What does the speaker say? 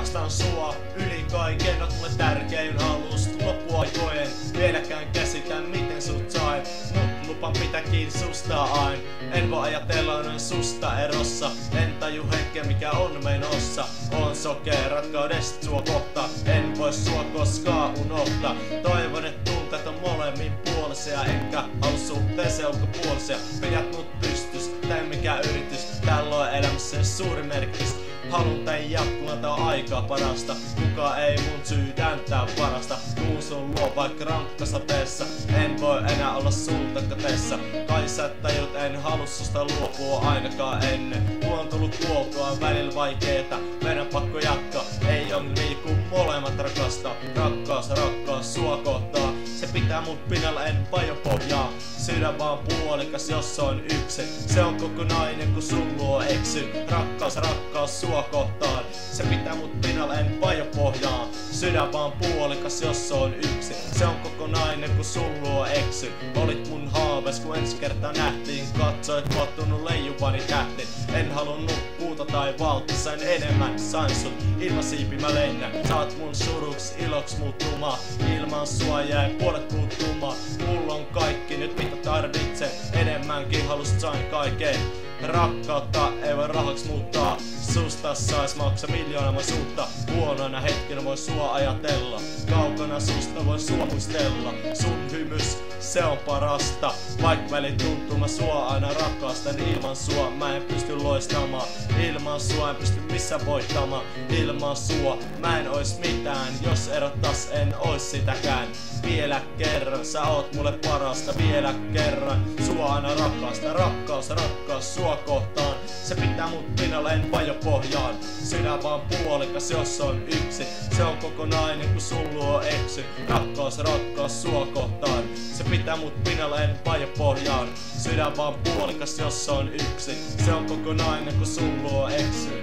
Rakastan sua yli kaiken, oot mulle tärkein alusta loppuaikojen. Vieläkään käsitä miten sut sain, mut lupan pitää kiinni susta aina. En voi ajatella noin susta erossa, en taju hetken mikä on menossa. On sokea rakkaudesta sua kohta, en voi sua koskaan unohtaa. Toivon et tunteet on molemmin puolisia, enkä halua suhteeseen ulkopuolisia. Pidät mut pystys, tää mikä yritys, tällä on elämässä suuri merkitys. Haluun tän jatkuvan, tää on aikaa parasta. Kuka ei mun sydäntää parasta. Tuun sun luo vaikka rankkasateessa. En voi enää olla sulta kateessa. Kai sä tajut, en halua susta luopua ainakaan ennen. Tuo on tullut kuoltua, välillä vaikeeta. Meidän pakko jatkaa, ei ongelmia kun molemmat rakastaa. Rakkaus sua kohtaa. Se pitää mut pinnalla, en vajo pohjaa. Sydän vaan puolikas, jos on yksi. Se on kokonainen kun sun luo eksy. Rakkaus sua kohtaan. Se pitää mut pinnalla, en vajo pohjaa. Sydän vaan puolikas, jos on yksi. Se on kokonainen kun sun luo eksy. Olit mun haaves kun ensi kertaa nähtiin. Katsoit vuottunut leijuvani tähti. En halunnut puuta tai valta, sain enemmän, sain sut. Ilman siipi mä lennän. Saat mun suruks, iloks muuttumaan. Ilman sua jäi puolet puuttumaan. Mulla on kaikki nyt mitä tarvitsen. Enemmänkin halust sain kaiken. Rakkautta ei voi rahaks muuttaa. Susta sais maksa miljoonamaisuutta. Huonoina hetkinä voi sua ajatella. Kaukana susta voi sua muistella. Sun hymys, se on parasta. Vaik välit tuntuu mä sua aina rakastan. Ilman sua mä en pysty loistamaan. Ilman sua en pysty missään voittamaan. Ilman sua mä en ois mitään. Jos erottas en ois sitäkään. Vielä kerran sä oot mulle parasta. Vielä kerran sua aina rakasta. Rakkaus sua kohtaan. Se pitää mut pinnalla, en vajo pohjaan. Sydän vaan puolikas, jos on yksi. Se on kokonainen kun sun luo eksy. Rakkaus sua kohtaan. Se pitää mut pinnalla, en vajo pohjaan. Sydän vaan puolikas, jos on yksi. Se on kokonainen kun sun luo eksy.